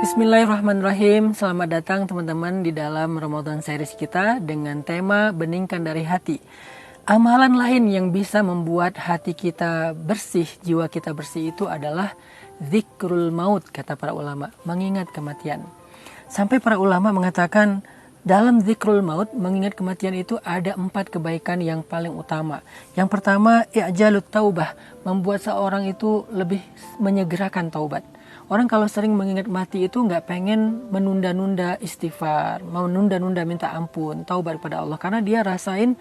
Bismillahirrahmanirrahim. Selamat datang teman-teman di dalam Ramadan series kita dengan tema Beningkan dari Hati. Amalan lain yang bisa membuat hati kita bersih, jiwa kita bersih itu adalah zikrul maut, kata para ulama, mengingat kematian. Sampai para ulama mengatakan dalam zikrul maut, mengingat kematian itu ada 4 kebaikan yang paling utama. Yang pertama, i'jalut taubah, membuat seorang itu lebih menyegerakan taubat. Orang kalau sering mengingat mati itu nggak pengen menunda-nunda istighfar, menunda-nunda minta ampun, taubat kepada Allah. Karena dia rasain,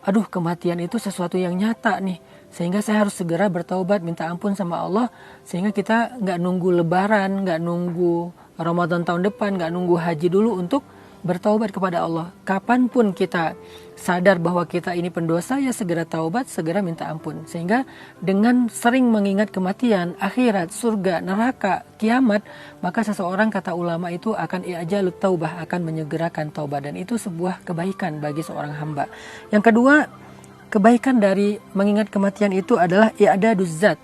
aduh kematian itu sesuatu yang nyata nih. Sehingga saya harus segera bertaubat, minta ampun sama Allah. Sehingga kita nggak nunggu lebaran, nggak nunggu Ramadan tahun depan, nggak nunggu haji dulu untuk bertaubat kepada Allah. Kapanpun kita sadar bahwa kita ini pendosa, ya segera taubat, segera minta ampun. Sehingga dengan sering mengingat kematian, akhirat, surga, neraka, kiamat, maka seseorang, kata ulama, itu akan i'jalut taubah, akan menyegerakan taubat. Dan itu sebuah kebaikan bagi seorang hamba. Yang kedua, kebaikan dari mengingat kematian itu adalah i'daduz zat,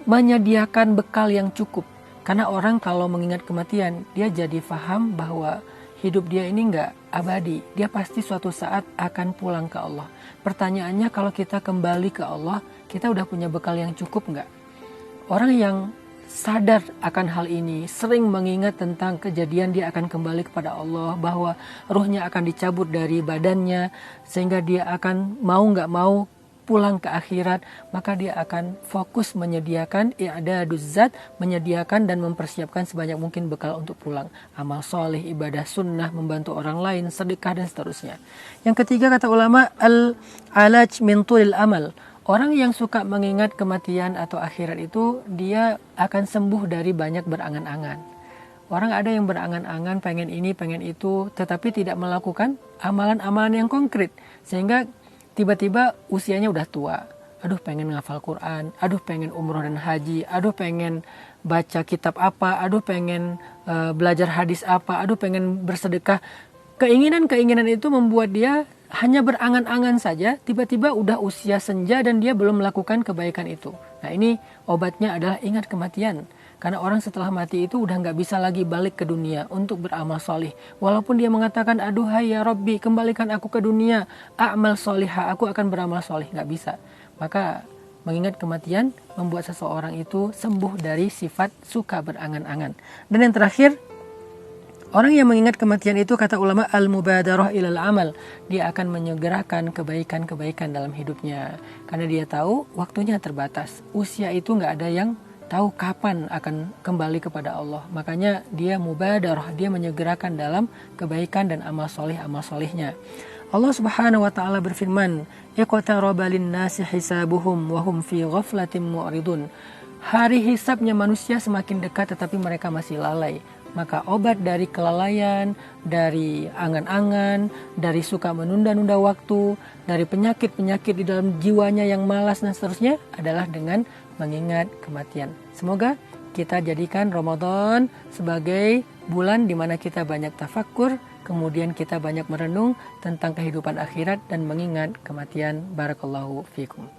menyediakan bekal yang cukup. Karena orang kalau mengingat kematian, dia jadi faham bahwa hidup dia ini nggak abadi. Dia pasti suatu saat akan pulang ke Allah. Pertanyaannya, kalau kita kembali ke Allah, kita udah punya bekal yang cukup nggak? Orang yang sadar akan hal ini, sering mengingat tentang kejadian dia akan kembali kepada Allah, bahwa ruhnya akan dicabut dari badannya, sehingga dia akan mau nggak mau pulang ke akhirat, maka dia akan fokus menyediakan i'daduz zat, menyediakan dan mempersiapkan sebanyak mungkin bekal untuk pulang. Amal soleh, ibadah sunnah, membantu orang lain, sedekah dan seterusnya. Yang ketiga, kata ulama, al-alaj min tulil amal. Orang yang suka mengingat kematian atau akhirat itu, dia akan sembuh dari banyak berangan-angan. Orang ada yang berangan-angan, pengen ini, pengen itu, tetapi tidak melakukan amalan-amalan yang konkret. Sehingga tiba-tiba usianya udah tua, aduh pengen ngafal Quran, aduh pengen umroh dan haji, aduh pengen baca kitab apa, aduh pengen belajar hadis apa, aduh pengen bersedekah. Keinginan-keinginan itu membuat dia hanya berangan-angan saja, tiba-tiba udah usia senja dan dia belum melakukan kebaikan itu. Nah, ini obatnya adalah ingat kematian. Karena orang setelah mati itu udah nggak bisa lagi balik ke dunia untuk beramal solih. Walaupun dia mengatakan, aduhai ya Rabbi, kembalikan aku ke dunia, a'mal solihah, aku akan beramal solih. Nggak bisa. Maka mengingat kematian membuat seseorang itu sembuh dari sifat suka berangan-angan. Dan yang terakhir, orang yang mengingat kematian itu, kata ulama, al-mubadarah ilal amal. Dia akan menyegerakan kebaikan-kebaikan dalam hidupnya. Karena dia tahu waktunya terbatas. Usia itu nggak ada yang tahu kapan akan kembali kepada Allah. Makanya dia mubadarah, dia menyegerakan dalam kebaikan dan amal solihnya. Allah Subhanahu wa taala berfirman, iqtaraba lin-nasi hisabuhum wa hum fi ghaflatin mu'ridun. Hari hisabnya manusia semakin dekat tetapi mereka masih lalai. Maka obat dari kelalaian, dari angan-angan, dari suka menunda-nunda waktu, dari penyakit-penyakit di dalam jiwanya yang malas dan seterusnya adalah dengan mengingat kematian. Semoga kita jadikan Ramadan sebagai bulan di mana kita banyak tafakkur, kemudian kita banyak merenung tentang kehidupan akhirat dan mengingat kematian. Barakallahu fikum.